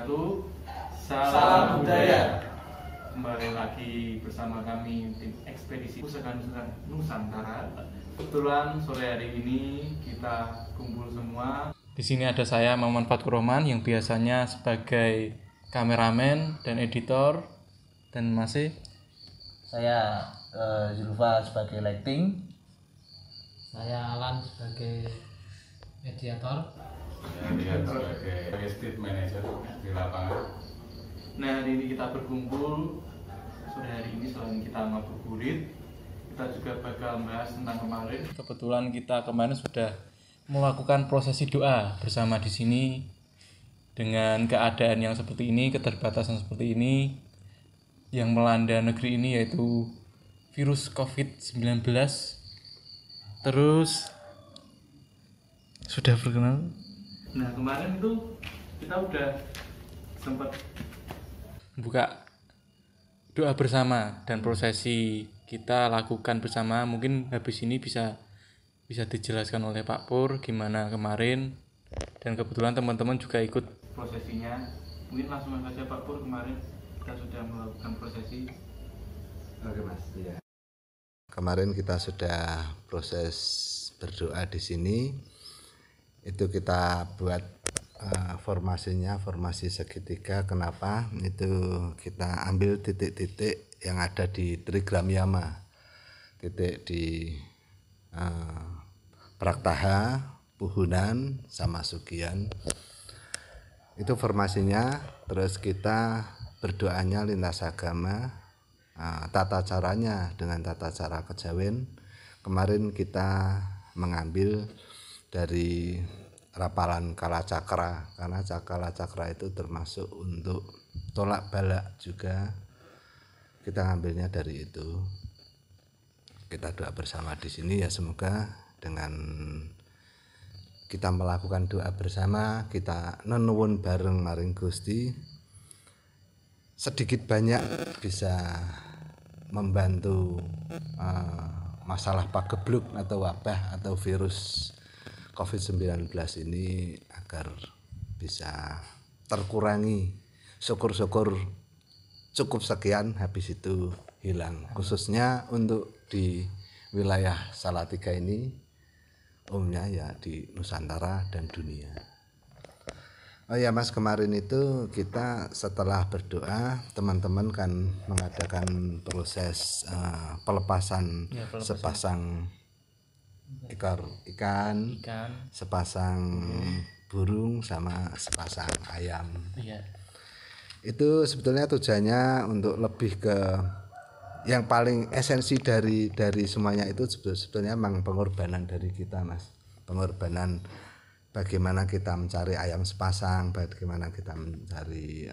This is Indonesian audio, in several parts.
wabarakatuh. Salam budaya. Kembali lagi bersama kami tim ekspedisi Pusaka Nusantara. Kebetulan sore hari ini kita kumpul semua. Di sini ada saya Maman Fatkuroman yang biasanya sebagai kameramen dan editor, dan masih saya Zulfa sebagai lighting, saya Alan sebagai mediator, dia sebagai state manager di lapangan. Nah, hari ini kita berkumpul sore hari ini selain kita ngabuburit, kita juga bakal bahas tentang kemarin. Kebetulan kita kemarin sudah melakukan prosesi doa bersama di sini dengan keadaan yang seperti ini, keterbatasan seperti ini yang melanda negeri ini, yaitu virus COVID-19. Terus sudah berkenan. Nah, kemarin itu kita udah sempat buka doa bersama dan prosesi kita lakukan bersama. Mungkin habis ini bisa dijelaskan oleh Pak Pur gimana kemarin, dan kebetulan teman-teman juga ikut prosesinya. Mungkin langsung saja Pak Pur, kemarin kita sudah melakukan prosesi. Oke Mas, ya. Kemarin kita sudah proses berdoa di sini. Itu kita buat formasinya formasi segitiga. Kenapa? Itu kita ambil titik-titik yang ada di Trigram Yama, titik di Praktaha, Puhunan, sama Sugian. Itu formasinya. Terus kita berdoanya lintas agama. Tata caranya dengan tata cara kejawen. Kemarin kita mengambil dari rapalan Kalacakra, karena Kalacakra itu termasuk untuk tolak balak juga. Kita ngambilnya dari itu. Kita doa bersama di sini ya, semoga dengan kita melakukan doa bersama, kita nenuwun bareng maring Gusti, sedikit banyak bisa membantu masalah pagebluk atau wabah atau virus COVID-19 ini agar bisa terkurangi. Syukur-syukur cukup sekian, habis itu hilang. Khususnya untuk di wilayah Salatiga ini, umumnya ya di Nusantara dan dunia. Oh ya Mas, kemarin itu kita setelah berdoa, teman-teman kan mengadakan proses pelepasan sepasang ekor ikan, sepasang burung, sama sepasang ayam. Iya. Itu sebetulnya tujuannya untuk lebih ke yang paling esensi dari semuanya itu sebetulnya memang pengorbanan dari kita Mas. Pengorbanan bagaimana kita mencari ayam sepasang, bagaimana kita mencari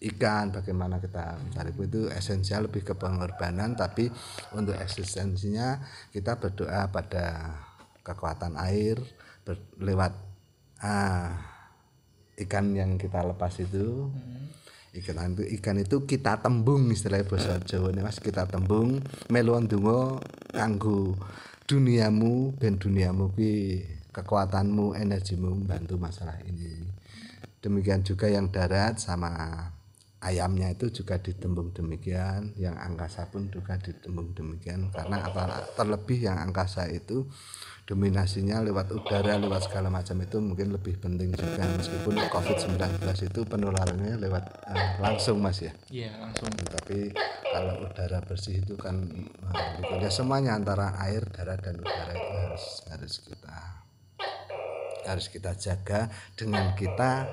ikan, bagaimana kita mencari itu esensial, lebih ke pengorbanan. Tapi untuk eksistensinya kita berdoa pada kekuatan air lewat ikan yang kita lepas itu. Ikan itu kita tembung, istilahnya bahasa Jawa Mas, kita tembung meluan donga kanggo duniamu ben duniamu ki kekuatanmu, energimu membantu masalah ini. Demikian juga yang darat sama ayamnya itu juga ditembung demikian, yang angkasa pun juga ditembung demikian. Karena apa, terlebih yang angkasa itu dominasinya lewat udara, lewat segala macam, itu mungkin lebih penting juga, meskipun COVID-19 itu penularannya lewat langsung Mas ya. Iya, langsung. Tapi kalau udara bersih itu kan ya semuanya antara air, darat dan udara itu harus kita jaga dengan kita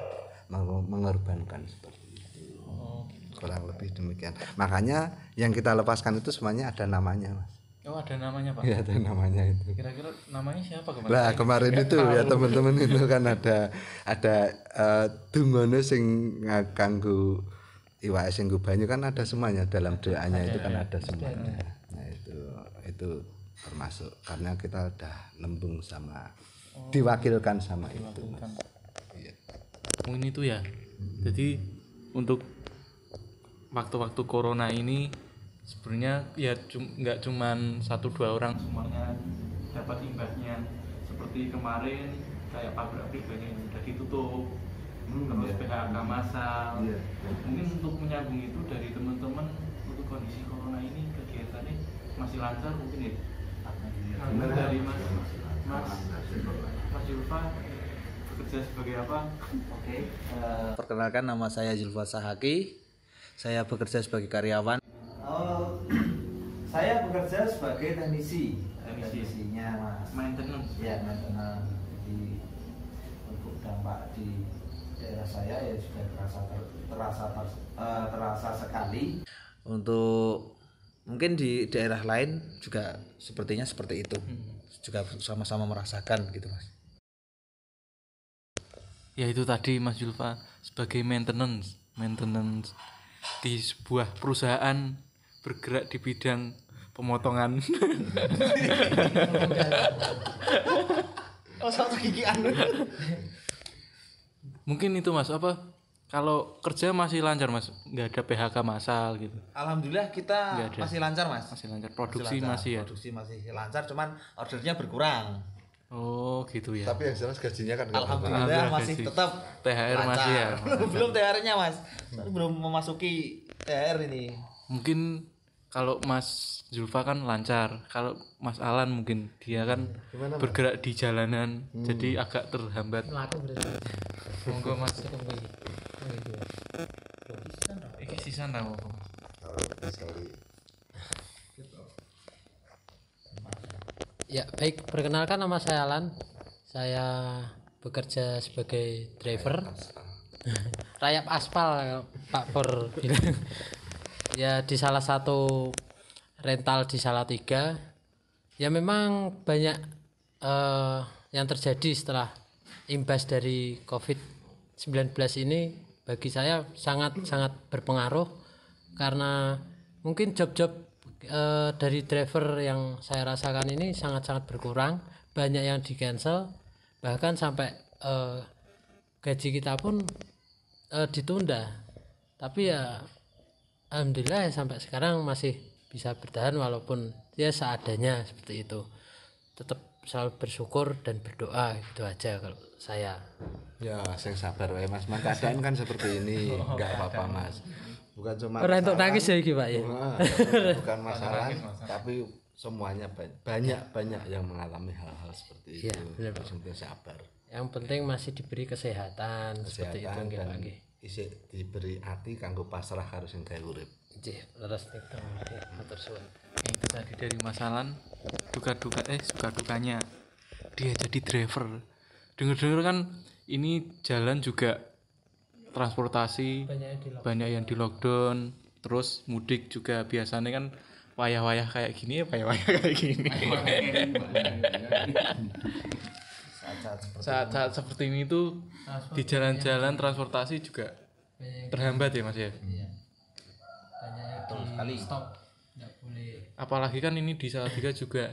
mengorbankan seperti itu. Kurang lebih demikian. Makanya yang kita lepaskan itu semuanya ada namanya Mas. Oh, ada namanya Pak? Iya, ada namanya itu. Kira-kira namanya siapa kemarin? Lah kemarin itu ya teman-teman itu kan ada dungone sing kanggo iwake sing banyu kan ada semuanya dalam doanya, itu kan ada semuanya. Nah itu termasuk karena kita udah nembung sama diwakilkan sama itu. Iya. Mungkin itu ya. Jadi untuk waktu-waktu corona ini sebenarnya ya nggak cuman 1-2 orang semuanya dapat imbasnya. Seperti kemarin kayak pabrik banyak yang sudah ditutup, terus PHK massal. Iya. Mungkin untuk menyambung itu dari teman-teman untuk kondisi corona ini kegiatannya masih lancar mungkin ya. Mungkin dari Mas Julfa bekerja sebagai apa? Oke. Perkenalkan, nama saya Julfa Sahaki. Saya bekerja sebagai karyawan. Saya bekerja sebagai teknisinya Mas. Maintenance. Ya, maintenance. Jadi untuk dampak di daerah saya ya sudah terasa sekali. Untuk mungkin di daerah lain juga sepertinya seperti itu. Juga sama-sama merasakan gitu Mas. Ya itu tadi Mas Julfa sebagai maintenance di sebuah perusahaan bergerak di bidang pemotongan. Mungkin itu Mas, apa kalau kerja masih lancar Mas, nggak ada PHK massal gitu? Alhamdulillah kita masih lancar Mas. Masih lancar, produksi masih ya. Produksi masih lancar, cuman ordernya berkurang. Oh gitu ya. Tapi yang jelas gajinya kan nggak Alhamdulillah Alhamdulillah masih gaji. tetap THR lancar. masih ya. Belum THR-nya Mas. Belum memasuki THR ini. Mungkin kalau Mas Julfa kan lancar, kalau Mas Alan mungkin dia kan bergerak di jalanan, jadi agak terhambat. Melaku berarti. Monggo Mas. Cukup begini. Iki sisan apa? Ya, baik, perkenalkan nama saya Alan. Saya bekerja sebagai driver. Rayap aspal Pak Pur bilang. Ya di salah satu rental di Salatiga. Ya memang banyak yang terjadi setelah imbas dari COVID-19 ini bagi saya sangat berpengaruh karena mungkin job-job dari driver yang saya rasakan ini sangat berkurang, banyak yang di cancel, bahkan sampai gaji kita pun ditunda. Tapi ya alhamdulillah ya, sampai sekarang masih bisa bertahan walaupun ya seadanya seperti itu. Tetap selalu bersyukur dan berdoa, gitu aja kalau saya. Ya, saya sabar wae Mas. Keadaan kan seperti ini, enggak apa-apa Mas. Bukan cuma Orang untuk nangis ya iki Pak ya. bukan masalah, tapi semuanya banyak yang mengalami hal-hal seperti Iya, itu. benar, Pak. Harus sabar. Yang penting masih diberi kesehatan seperti itu Kesehatan nggih dan Pak nggih. isih diberi hati kanggo pasrah karo sing gawe urip. Nggih, leres niku nggih, matur suwun. Itu tadi dari Mas Alan, suka dukanya dia jadi driver. Dengar kan ini jalan juga transportasi banyak yang di lockdown, terus mudik juga biasanya kan wayah-wayah kayak gini. Saat-saat seperti ini tuh di jalan-jalan transportasi juga terhambat ya Mas ya. Iya. Banyak di stop, enggak boleh. Apalagi kan ini di Salatiga juga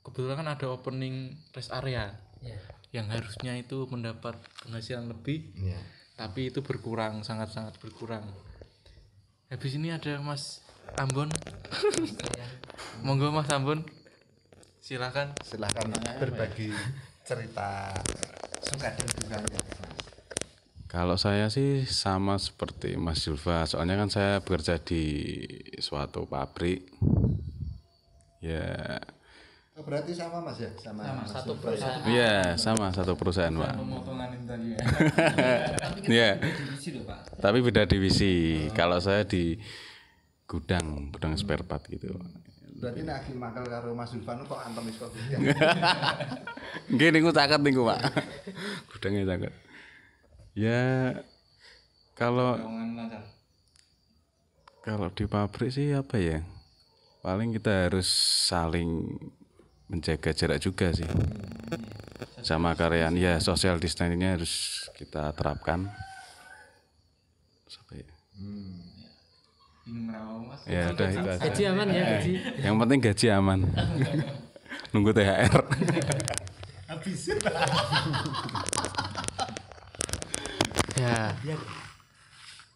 kebetulan kan ada opening rest area Ya. yang harusnya itu mendapat penghasilan lebih, Iya. tapi itu berkurang, sangat berkurang. Habis ini ada Mas Ambon. Monggo Mas Ambon, silakan. Silahkan berbagi cerita suka dan dukanya. Kalau saya sih sama seperti Mas Julfa, soalnya kan saya bekerja di suatu pabrik. Ya, Berarti sama Mas ya, sama Satu perusahaan. iya sama satu perusahaan Pak. Pemotongan itu tadi ya. Iya. Tapi beda divisi. Kalau saya di gudang spare part gitu. Berarti nek aki mangkel karo Mas Zulfan kok antem wis kok. Nggih niku caket niku Pak. Gudangnya caket. Ya kalau di pabrik sih apa ya? Paling kita harus saling menjaga jarak juga sih. Sama karyawan ya, social distancing-nya harus kita terapkan. Sampai ya udah itu aja. Gaji aman ya, gaji. Yang penting gaji aman. Nunggu THR. Ya.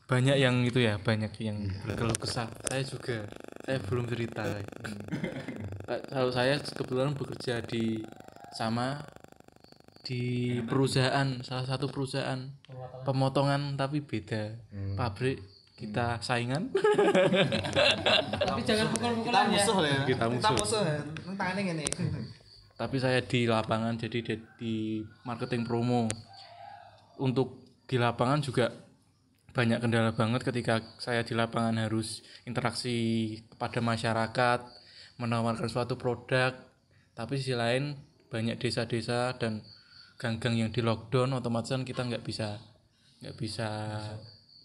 Banyak yang itu ya, banyak yang berkeluh kesah. Saya belum cerita. Kalau saya kebetulan bekerja di sama di perusahaan, salah satu perusahaan pemotongan tapi beda pabrik, kita saingan. Tapi jangan pukul-pukulan ya. Kita musuh. Tangane ngene. Tapi saya di lapangan, jadi di marketing promo. Untuk di lapangan juga banyak kendala banget ketika saya di lapangan harus interaksi kepada masyarakat, menawarkan suatu produk. Tapi sisi lain banyak desa-desa dan gang-gang yang di lockdown, otomatis kan kita nggak bisa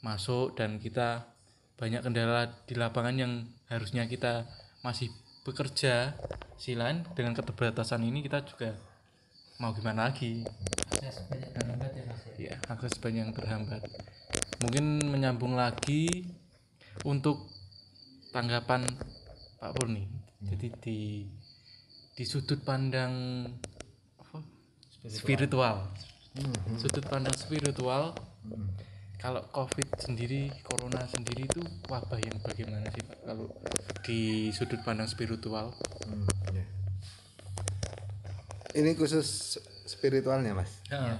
masuk, dan kita banyak kendala di lapangan yang harusnya kita masih bekerja. Sisi lain dengan keterbatasan ini kita juga mau gimana lagi, Akses banyak terhambat ya Mas. ya akses banyak yang terhambat. Mungkin menyambung lagi untuk tanggapan Pak Pur nih, jadi di sudut pandang apa? Spiritual. Sudut pandang spiritual, kalau COVID sendiri, corona sendiri itu wabah yang bagaimana sih Pak? Kalau di sudut pandang spiritual, Ya. Ini khusus spiritualnya Mas. ya.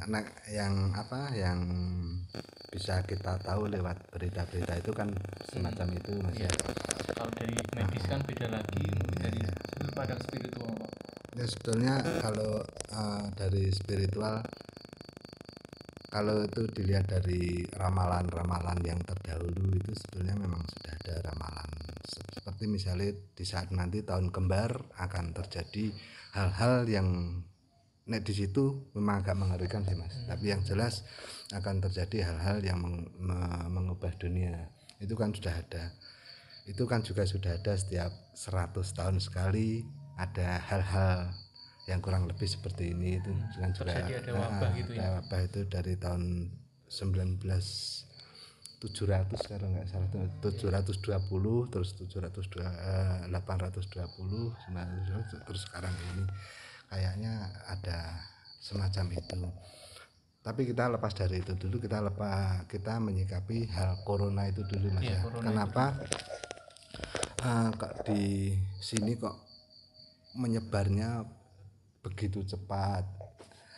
Nah, yang bisa kita tahu lewat berita-berita itu kan semacam itu Mas. Ya, kalau dari medis kan beda lagi, dari sudut pandang spiritual Pak. Ya, sebetulnya kalau dari spiritual, kalau itu dilihat dari ramalan-ramalan yang terdahulu, itu sebetulnya memang sudah ada ramalan seperti misalnya di saat nanti tahun kembar akan terjadi hal-hal yang nek di situ memang agak mengerikan sih Mas. Tapi yang jelas akan terjadi hal-hal yang mengubah dunia. Itu kan sudah ada. Itu kan juga sudah ada setiap 100 tahun sekali ada hal-hal yang kurang lebih seperti ini. Itu kan juga Terjadi ada wabah gitu ya. ada wabah itu dari tahun 1900 kalau nggak salah, 720, terus 820, terus sekarang ini kayaknya ada semacam itu. Tapi kita lepas dari itu dulu, kita menyikapi hal corona itu dulu Mas ya. Kenapa kok di sini kok menyebarnya begitu cepat?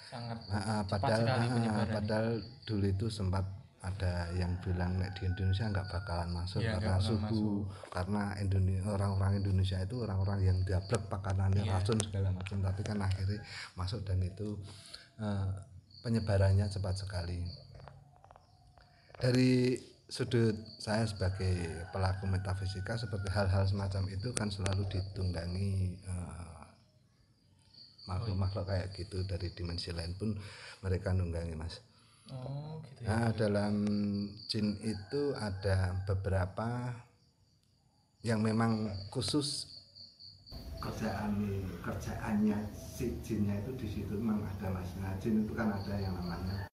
Sangat Padahal dulu itu sempat ada yang bilang nek di Indonesia nggak bakalan masuk karena suhu, karena orang-orang Indonesia itu orang-orang yang gablek makanannya racun segala macam. Tapi kan akhirnya masuk, dan itu penyebarannya cepat sekali. Dari sudut saya sebagai pelaku metafisika, seperti hal-hal semacam itu kan selalu ditunggangi makhluk-makhluk kayak gitu. Dari dimensi lain pun mereka nunggangi Mas. Oh gitu ya. Nah, dalam jin itu ada beberapa yang memang khusus kerjaannya si jinnya itu di situ memang ada Mas. Nah, jin itu kan ada yang namanya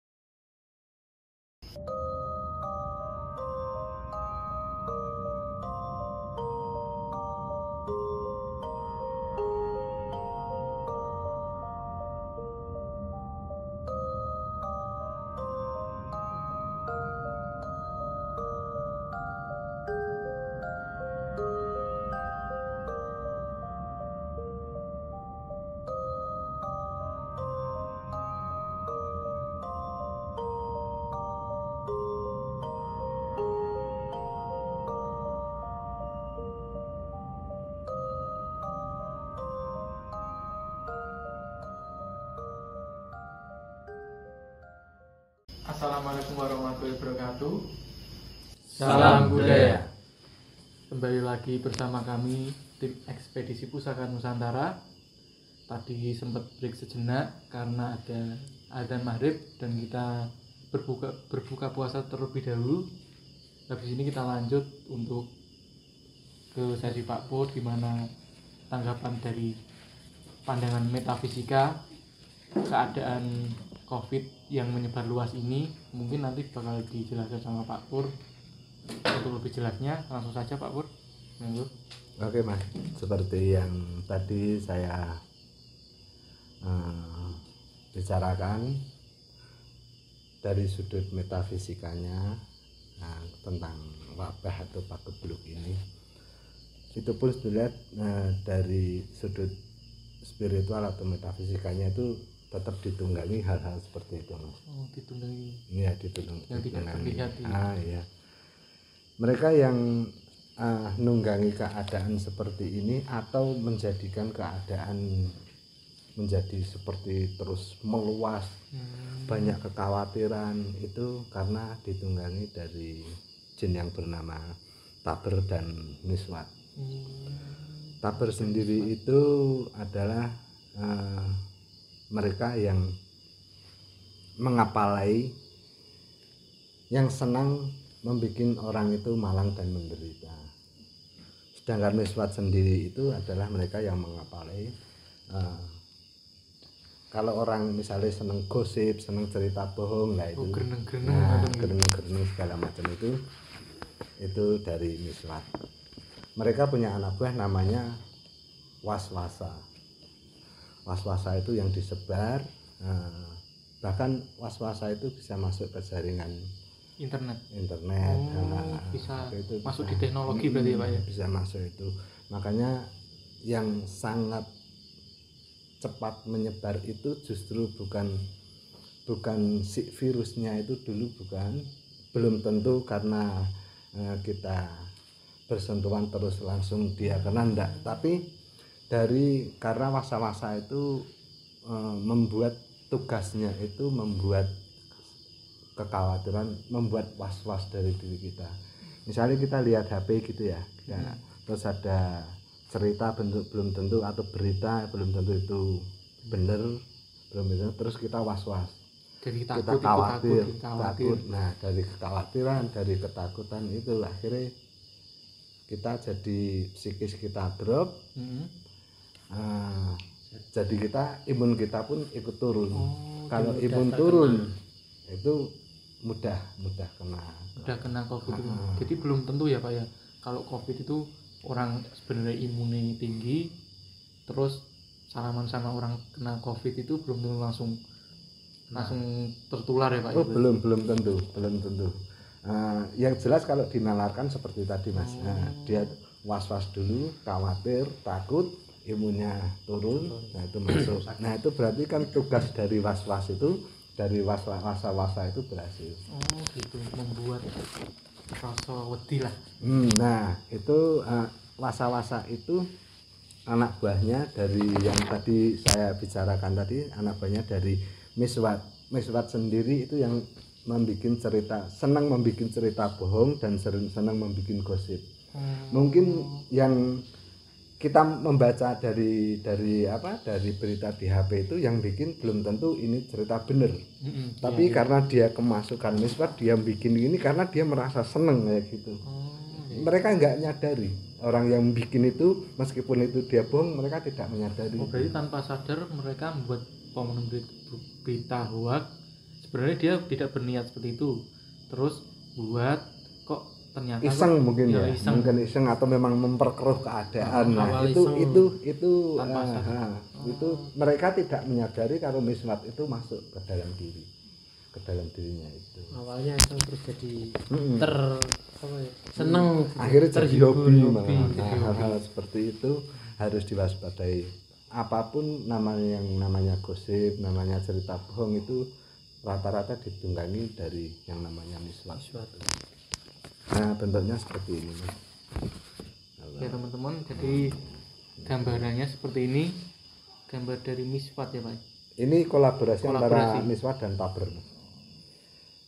Assalamualaikum warahmatullahi wabarakatuh. Salam budaya. Kembali lagi bersama kami tim ekspedisi Pusaka Nusantara. Tadi sempat break sejenak karena ada adzan maghrib dan kita berbuka puasa terlebih dahulu. Habis ini kita lanjut untuk ke sesi Pak Pur, gimana tanggapan dari pandangan metafisika keadaan COVID yang menyebar luas ini. Mungkin nanti bakal dijelaskan sama Pak Pur. Untuk lebih jelasnya langsung saja Pak Pur. Oke Mas, seperti yang tadi saya bicarakan dari sudut metafisikanya, tentang wabah atau pagebluk ini, itu pun dilihat dari sudut spiritual atau metafisikanya itu tetap ditunggangi hal-hal seperti itu Mas. Oh, ditunggangi. Iya ditunggangi. Yang tidak terlihat. Iya. Mereka yang nunggangi keadaan seperti ini atau menjadikan keadaan menjadi seperti terus meluas, banyak kekhawatiran, itu karena ditunggangi dari jin yang bernama Taber dan Miswat. Taber sendiri itu adalah mereka yang mengapalai, yang senang membuat orang itu malang dan menderita. Sedangkan Miswat sendiri itu adalah mereka yang mengapalai. Kalau orang misalnya seneng gosip, seneng cerita bohong, nah itu gereneng segala macam itu dari Miswat. Mereka punya anak buah namanya waswasa. Waswasa itu yang disebar, bahkan waswasa itu bisa masuk ke jaringan internet. Bisa itu masuk di teknologi berarti ya Pak ya? Bisa masuk itu. Makanya yang sangat cepat menyebar itu justru bukan si virusnya itu dulu, belum tentu karena kita bersentuhan terus langsung dia kena, enggak, tapi karena wasa-wasa itu membuat tugasnya itu membuat kekhawatiran, membuat was-was dari diri kita. Misalnya kita lihat HP gitu ya, terus ada cerita belum tentu atau berita belum tentu itu benar, terus kita was-was, kita khawatir. Nah dari kekhawatiran, dari ketakutan itu akhirnya kita jadi psikis kita drop. Jadi imun kita pun ikut turun. Kalau imun turun itu mudah kena COVID itu. Jadi belum tentu ya Pak ya, kalau COVID itu orang sebenarnya imunnya tinggi, terus salaman sama orang kena COVID itu belum tentu langsung tertular ya Pak. Belum tentu. Yang jelas kalau dinalarkan seperti tadi Mas, dia was-was dulu, khawatir, takut, imunnya turun, nah itu masuk. Nah itu berarti kan tugas dari was-was itu, dari wasa-wasa itu berhasil. Gitu, membuat rasa wedi lah. Nah itu wasa-wasa itu anak buahnya dari yang tadi saya bicarakan tadi, anak buahnya dari Miswat. Miswat sendiri itu yang senang membuat cerita bohong dan senang membuat gosip. Mungkin yang kita membaca dari berita di HP itu yang bikin belum tentu ini cerita benar. Tapi karena dia kemasukan Miswat, dia bikin ini karena dia merasa seneng kayak gitu. Mereka nggak nyadari orang yang bikin itu, meskipun itu dia bohong, mereka tidak menyadari. Berarti tanpa sadar mereka membuat berita hoax. Sebenarnya dia tidak berniat seperti itu. Terus buat kok ternyata iseng mungkin mungkin iseng atau memang memperkeruh keadaan. Itu mereka tidak menyadari kalau Miswat itu masuk ke dalam dirinya itu. Awalnya iseng terus jadi seneng, akhirnya jadi hobi. Hal-hal seperti itu harus diwaspadai. Apapun namanya gosip, namanya cerita bohong itu rata-rata ditunggangi dari yang namanya Miswat. Nah bentuknya seperti ini Mas. Ya teman-teman, jadi gambarannya seperti ini, gambar dari Miswat ya Pak. Ini kolaborasi antara Miswat dan Taber.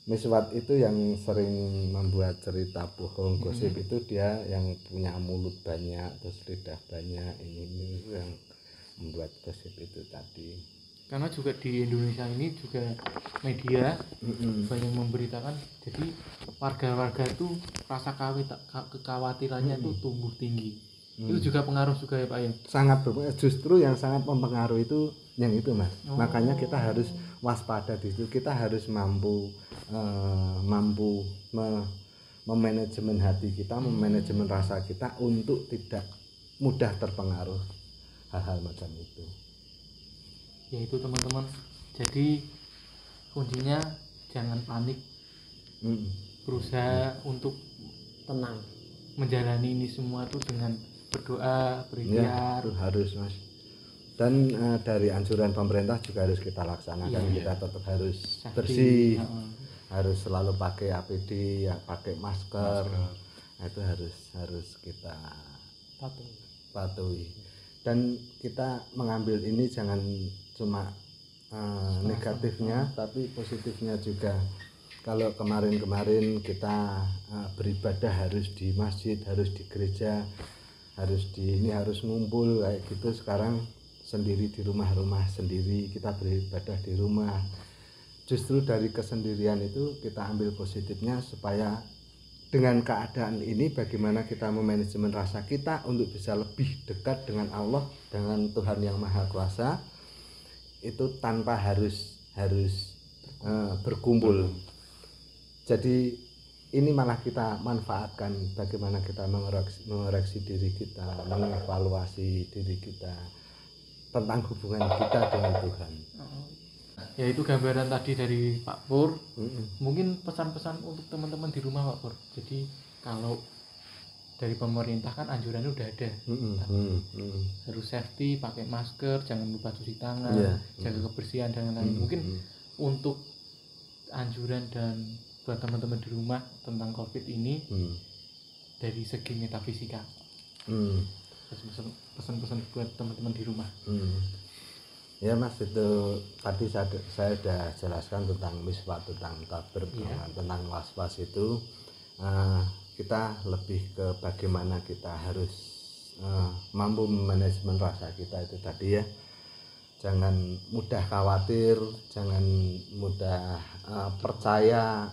Miswat itu yang sering membuat cerita bohong, gosip, itu dia yang punya mulut banyak, terus lidah banyak, ini yang membuat gosip itu tadi. Karena juga di Indonesia ini juga media banyak memberitakan, jadi warga-warga itu rasa kekhawatirannya itu tumbuh tinggi. Itu juga pengaruh juga ya Pak ya? Sangat berpengaruh, justru yang sangat mempengaruhi itu yang itu Mas. Makanya kita harus waspada di situ, kita harus mampu memanajemen hati kita, memanajemen rasa kita untuk tidak mudah terpengaruh hal-hal macam itu. Ya itu teman-teman, jadi kuncinya jangan panik, berusaha untuk tenang, menjalani ini semua tuh dengan berdoa, berikhtiar. Ya, itu harus Mas. Dan dari anjuran pemerintah juga harus kita laksanakan. Kita tetap harus bersih, harus selalu pakai APD, ya pakai masker. Nah, itu harus kita patuhi. Dan kita mengambil ini jangan cuma negatifnya, tapi positifnya juga. Kalau kemarin kita beribadah harus di masjid, harus di gereja, harus ngumpul kayak gitu. Sekarang sendiri di rumah sendiri, kita beribadah di rumah. Justru dari kesendirian itu kita ambil positifnya, supaya dengan keadaan ini bagaimana kita memanajemen rasa kita untuk bisa lebih dekat dengan Allah, dengan Tuhan yang Maha Kuasa, itu tanpa harus berkumpul. Jadi ini malah kita manfaatkan bagaimana kita mengoreksi diri kita, mengevaluasi diri kita tentang hubungan kita dengan Tuhan. Ya itu gambaran tadi dari Pak Pur. Mungkin pesan-pesan untuk teman-teman di rumah Pak Pur. Jadi kalau dari pemerintah kan anjurannya udah ada. Harus safety, pakai masker, jangan lupa cuci tangan, jaga kebersihan dan lain-lain. Mungkin untuk anjuran dan buat teman-teman di rumah tentang COVID ini dari segi metafisika. Pesan-pesan buat teman-teman di rumah. Ya Mas, itu tadi saya sudah jelaskan tentang miswak, tentang taber, tentang waswas itu. Kita lebih ke bagaimana kita harus mampu manajemen rasa kita itu tadi ya. Jangan mudah khawatir, jangan mudah percaya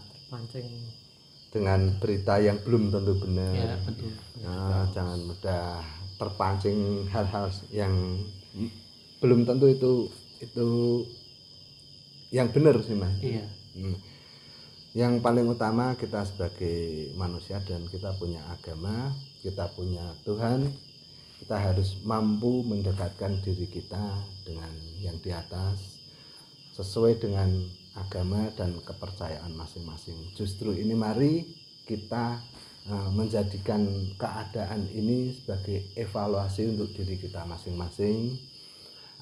dengan berita yang belum tentu benar. Ya, betul. Jangan mudah terpancing hal-hal yang belum tentu itu yang benar sih Mas. Iya. Yang paling utama kita sebagai manusia dan kita punya agama, kita punya Tuhan, kita harus mampu mendekatkan diri kita dengan yang di atas sesuai dengan agama dan kepercayaan masing-masing. Justru ini mari kita menjadikan keadaan ini sebagai evaluasi untuk diri kita masing-masing,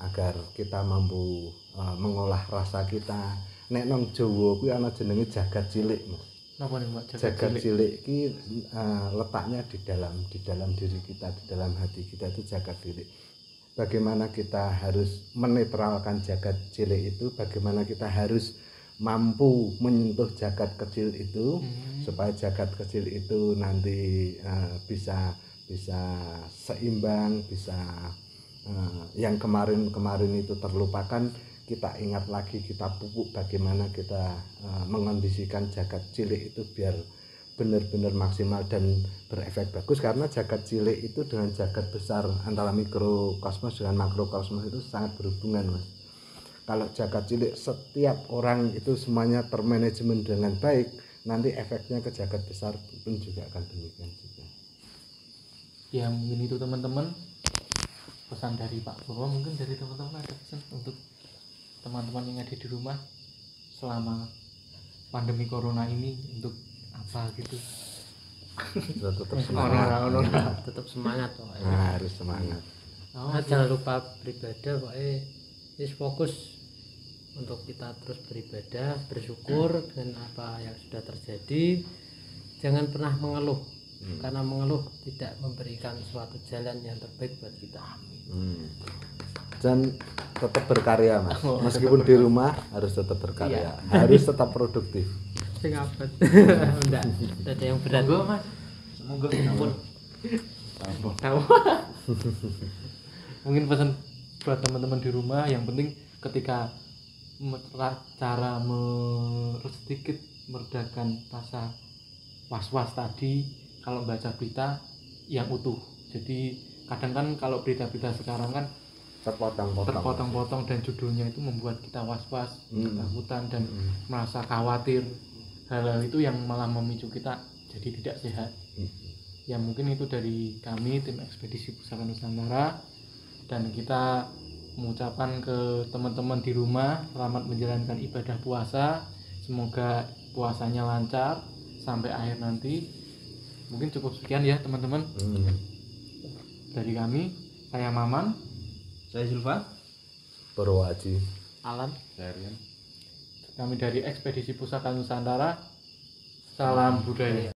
agar kita mampu mengolah rasa kita. Nek nang Jawa kuwi ana jenenge jagat cilik, Mas. Napa nih Mbak? Jagat cilik iki letaknya di dalam diri kita, di dalam hati kita, itu jagat cilik. Bagaimana kita harus menetralkan jagat cilik itu, bagaimana kita harus mampu menyentuh jagat kecil itu, supaya jagat kecil itu nanti bisa seimbang, bisa yang kemarin itu terlupakan, kita ingat lagi, kita pupuk bagaimana kita mengondisikan jagat cilik itu biar benar-benar maksimal dan berefek bagus. Karena jagat cilik itu dengan jagat besar, antara mikrokosmos dengan makrokosmos itu sangat berhubungan, Mas. Kalau jagat cilik setiap orang itu semuanya termanajemen dengan baik, nanti efeknya ke jagat besar pun juga akan demikian juga. Ya mungkin itu teman-teman pesan dari Pak Purwo. Mungkin dari teman-teman ada pesan untuk teman-teman yang ada di rumah selama pandemi corona ini untuk apa gitu? Tetap semangat. Tetap semangat toh. Harus semangat. Jangan lupa beribadah, pokoknya fokus untuk kita terus beribadah, bersyukur dengan apa yang sudah terjadi. Jangan pernah mengeluh, karena mengeluh tidak memberikan suatu jalan yang terbaik buat kita. Dan tetap berkarya, Mas. Meskipun di rumah harus tetap berkarya, harus tetap produktif. Sing abot. Enggak ada yang berat. Monggo Mas. Monggo ampun. Mungkin pesan buat teman-teman di rumah, yang penting ketika cara sedikit meredakan rasa was-was tadi, kalau baca berita yang utuh. Jadi kadang kan kalau berita-berita sekarang kan terpotong-potong dan judulnya itu membuat kita was-was, ketakutan dan merasa khawatir. Hal-hal itu yang malah memicu kita jadi tidak sehat. Ya mungkin itu dari kami tim Ekspedisi Pusaka Nusantara, dan kita mengucapkan ke teman-teman di rumah selamat menjalankan ibadah puasa. Semoga puasanya lancar sampai akhir nanti. Mungkin cukup sekian ya teman-teman. Dari kami, saya Maman. Saya Silva. Purwaji. Alan. Kami dari Ekspedisi Pusaka Nusantara. Salam budaya.